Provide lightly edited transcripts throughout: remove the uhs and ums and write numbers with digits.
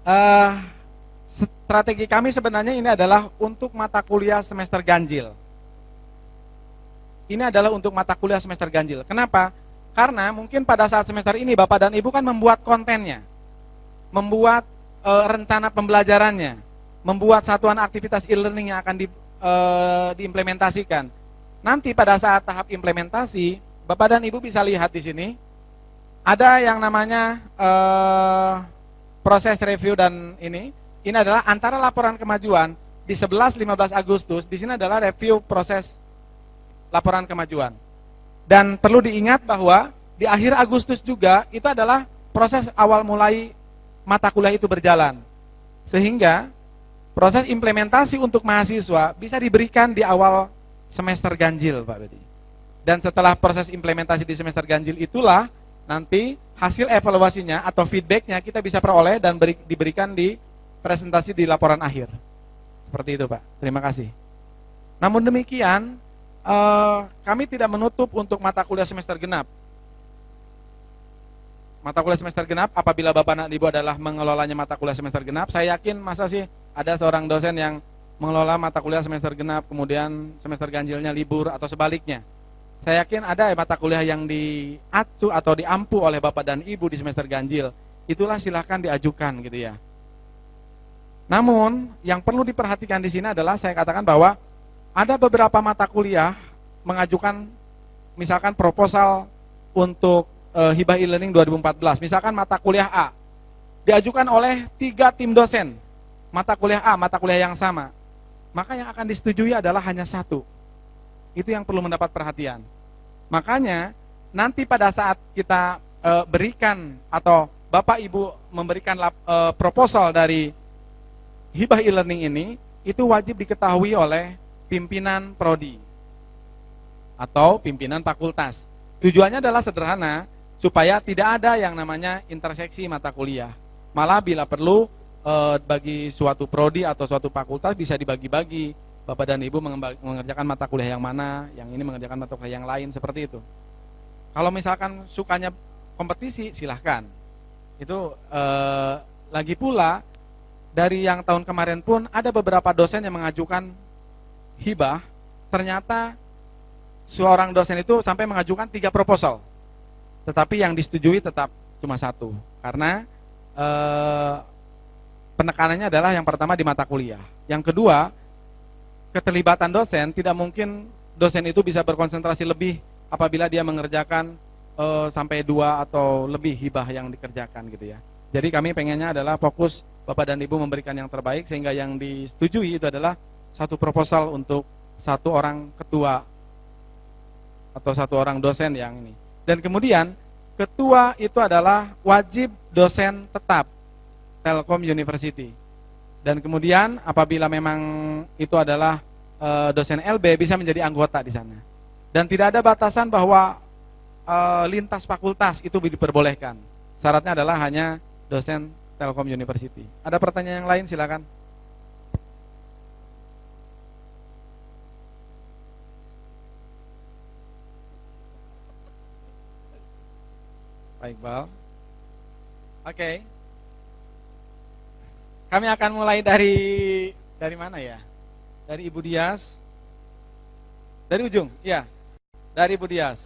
Eh, Strategi kami sebenarnya ini adalah untuk mata kuliah semester ganjil. Ini adalah untuk mata kuliah semester ganjil. Kenapa? Karena mungkin pada saat semester ini Bapak dan Ibu kan membuat kontennya, membuat rencana pembelajarannya, membuat satuan aktivitas e-learning yang akan diimplementasikan. Nanti pada saat tahap implementasi, Bapak dan Ibu bisa lihat di sini ada yang namanya proses review dan ini adalah antara laporan kemajuan di 11-15 Agustus. Di sini adalah review proses laporan kemajuan. Dan perlu diingat bahwa di akhir Agustus juga itu adalah proses awal mulai mata kuliah itu berjalan. Sehingga proses implementasi untuk mahasiswa bisa diberikan di awal semester ganjil, Pak Bedi. Dan setelah proses implementasi di semester ganjil itulah nanti hasil evaluasinya atau feedbacknya kita bisa peroleh dan diberikan di presentasi di laporan akhir. Seperti itu, Pak. Terima kasih. Namun demikian, kami tidak menutup untuk mata kuliah semester genap. Mata kuliah semester genap, apabila Bapak dan Ibu adalah mengelolanya mata kuliah semester genap, saya yakin masa sih ada seorang dosen yang mengelola mata kuliah semester genap, kemudian semester ganjilnya libur atau sebaliknya. Saya yakin ada mata kuliah yang diacu atau diampu oleh Bapak dan Ibu di semester ganjil. Itulah silahkan diajukan gitu ya. Namun yang perlu diperhatikan di sini adalah saya katakan bahwa ada beberapa mata kuliah mengajukan misalkan proposal untuk hibah e-learning 2014. Misalkan mata kuliah A diajukan oleh 3 tim dosen. Mata kuliah A, mata kuliah yang sama. Maka yang akan disetujui adalah hanya 1. Itu yang perlu mendapat perhatian. Makanya nanti pada saat kita berikan atau Bapak Ibu memberikan proposal dari hibah e-learning ini, itu wajib diketahui oleh pimpinan prodi atau pimpinan fakultas. Tujuannya adalah sederhana, supaya tidak ada yang namanya interseksi mata kuliah. Malah bila perlu bagi suatu prodi atau suatu fakultas bisa dibagi-bagi. Bapak dan Ibu mengerjakan mata kuliah yang mana, yang ini mengerjakan mata kuliah yang lain, seperti itu. Kalau misalkan sukanya kompetisi, silahkan. Itu lagi pula dari yang tahun kemarin pun ada beberapa dosen yang mengajukan hibah. Ternyata seorang dosen itu sampai mengajukan 3 proposal, tetapi yang disetujui tetap cuma 1. Karena penekanannya adalah yang pertama di mata kuliah, yang kedua keterlibatan dosen. Tidak mungkin dosen itu bisa berkonsentrasi lebih apabila dia mengerjakan sampai 2 atau lebih hibah yang dikerjakan gitu ya. Jadi kami pengennya adalah fokus Bapak dan Ibu memberikan yang terbaik, sehingga yang disetujui itu adalah 1 proposal untuk 1 orang ketua atau 1 orang dosen yang ini. Dan kemudian ketua itu adalah wajib dosen tetap Telkom University. Dan kemudian apabila memang itu adalah dosen LB, bisa menjadi anggota di sana. Dan tidak ada batasan bahwa lintas fakultas itu diperbolehkan. Syaratnya adalah hanya dosen Telkom University. Ada pertanyaan yang lain, silakan. Pak Iqbal. Oke. Kami akan mulai dari mana ya? Dari Ibu Dias. Dari ujung, ya. Dari Ibu Dias.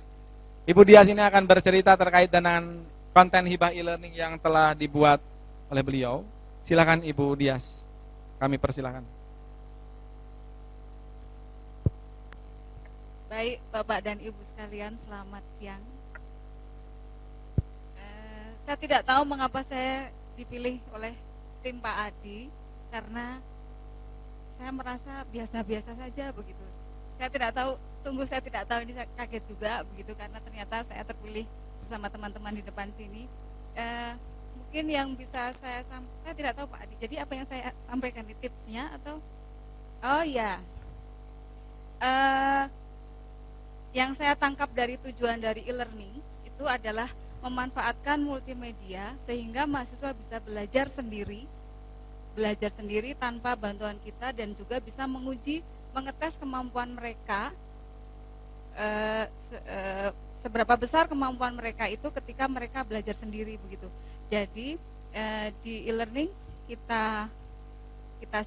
Ibu Dias ini akan bercerita terkait dengan konten hibah e-learning yang telah dibuat oleh beliau. Silakan Ibu Dias. Kami persilakan. Baik, Bapak dan Ibu sekalian, selamat siang. Saya tidak tahu mengapa saya dipilih oleh tim Pak Adi, karena saya merasa biasa-biasa saja begitu. Saya tidak tahu, saya tidak tahu, ini saya kaget juga begitu, karena ternyata saya terpilih bersama teman-teman di depan sini. Mungkin yang bisa saya tidak tahu Pak Adi. Jadi apa yang saya sampaikan di tipsnya atau? Oh ya, yang saya tangkap dari tujuan dari e-learning itu adalah memanfaatkan multimedia sehingga mahasiswa bisa belajar sendiri tanpa bantuan kita, dan juga bisa menguji, mengetes kemampuan mereka, seberapa besar kemampuan mereka itu ketika mereka belajar sendiri begitu. Jadi di e-learning kita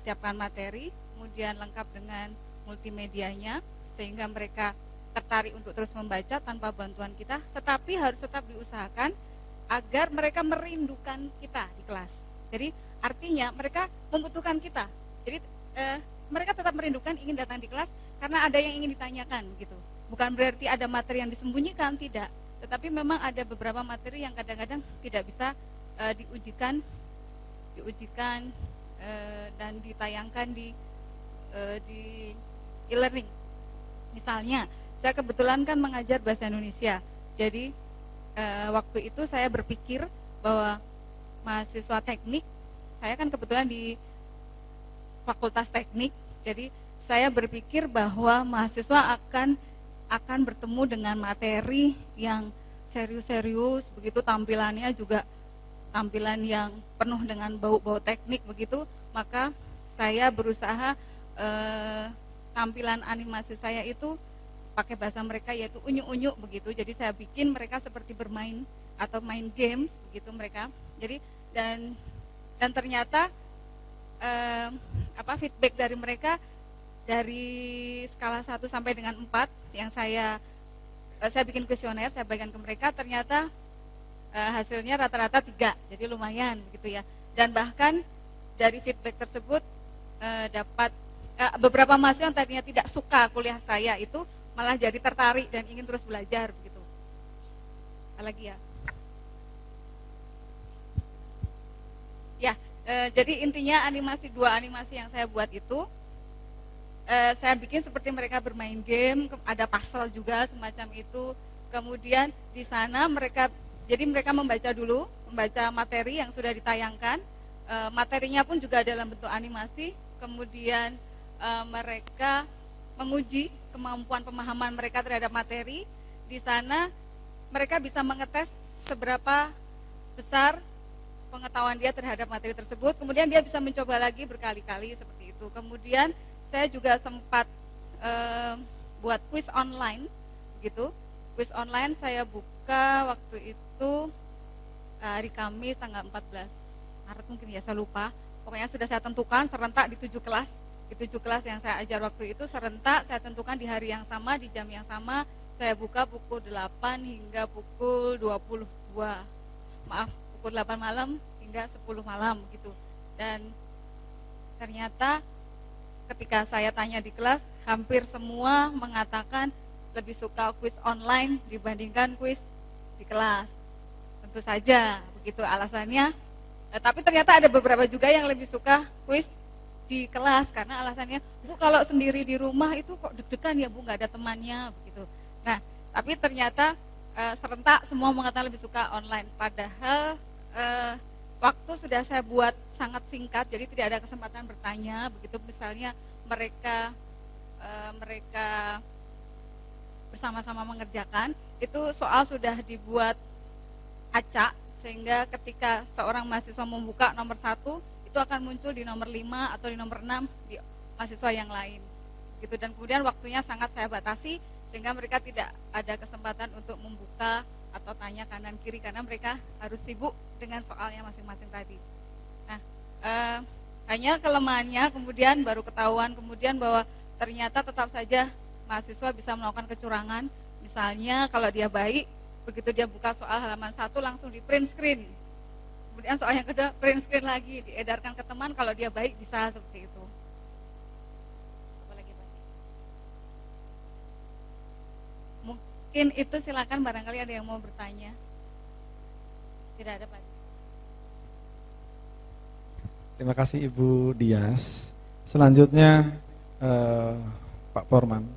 siapkan materi, kemudian lengkap dengan multimedianya, sehingga mereka tertarik untuk terus membaca tanpa bantuan kita, tetapi harus tetap diusahakan agar mereka merindukan kita di kelas. Jadi artinya mereka membutuhkan kita. Jadi mereka tetap merindukan, ingin datang di kelas karena ada yang ingin ditanyakan gitu. Bukan berarti ada materi yang disembunyikan, tidak. Tetapi memang ada beberapa materi yang kadang-kadang tidak bisa diujikan dan ditayangkan di e-learning. Misalnya, saya kebetulan kan mengajar bahasa Indonesia. Jadi waktu itu saya berpikir bahwa mahasiswa teknik, saya kan kebetulan di Fakultas Teknik. Jadi saya berpikir bahwa mahasiswa akan bertemu dengan materi yang serius-serius, begitu tampilannya juga tampilan yang penuh dengan bau-bau teknik begitu, maka saya berusaha tampilan animasi saya itu pakai bahasa mereka, yaitu unyu-unyu begitu. Jadi saya bikin mereka seperti bermain atau main games begitu mereka. Jadi dan ternyata feedback dari mereka dari skala 1 sampai dengan 4 yang saya bikin kuesioner, saya bagikan ke mereka, ternyata hasilnya rata-rata 3, jadi lumayan begitu ya. Dan bahkan dari feedback tersebut dapat beberapa mahasiswa yang tadinya tidak suka kuliah saya itu malah jadi tertarik dan ingin terus belajar begitu. Apalagi ya? Ya, jadi intinya dua animasi yang saya buat itu saya bikin seperti mereka bermain game, ada puzzle juga semacam itu. Kemudian di sana mereka membaca materi yang sudah ditayangkan, materinya pun juga dalam bentuk animasi. Kemudian mereka menguji kemampuan pemahaman mereka terhadap materi. Di sana mereka bisa mengetes seberapa besar pengetahuan dia terhadap materi tersebut. Kemudian dia bisa mencoba lagi berkali-kali seperti itu. Kemudian saya juga sempat buat kuis online gitu. Kuis online saya buka waktu itu hari Kamis tanggal 14 Maret mungkin ya, saya lupa. Pokoknya sudah saya tentukan serentak di 7 kelas. Di 7 kelas yang saya ajar waktu itu serentak saya tentukan di hari yang sama, di jam yang sama. Saya buka pukul 8 hingga pukul 22. Pukul 8 malam hingga 10 malam gitu. Dan ternyata ketika saya tanya di kelas, hampir semua mengatakan lebih suka kuis online dibandingkan kuis di kelas. Tentu saja begitu alasannya. Tapi ternyata ada beberapa juga yang lebih suka kuis di kelas karena alasannya, Bu, kalau sendiri di rumah itu kok deg-degan ya Bu, nggak ada temannya begitu. Nah, tapi ternyata serentak semua mengatakan lebih suka online. Padahal waktu sudah saya buat sangat singkat, jadi tidak ada kesempatan bertanya begitu. Misalnya mereka bersama-sama mengerjakan, itu soal sudah dibuat acak sehingga ketika seorang mahasiswa membuka nomor 1 itu akan muncul di nomor 5 atau di nomor 6 di mahasiswa yang lain gitu. Dan kemudian waktunya sangat saya batasi sehingga mereka tidak ada kesempatan untuk membuka atau tanya kanan kiri karena mereka harus sibuk dengan soalnya masing-masing tadi. Nah, hanya kelemahannya kemudian baru ketahuan kemudian bahwa ternyata tetap saja mahasiswa bisa melakukan kecurangan. Misalnya kalau dia baik, begitu dia buka soal halaman 1 langsung di print screen. Kemudian soal yang kedua print screen lagi, diedarkan ke teman, kalau dia baik bisa seperti itu. Apalagi Pak? Mungkin itu, silakan barangkali ada yang mau bertanya. Tidak ada Pak. Terima kasih Ibu Dias. Selanjutnya Pak Porman.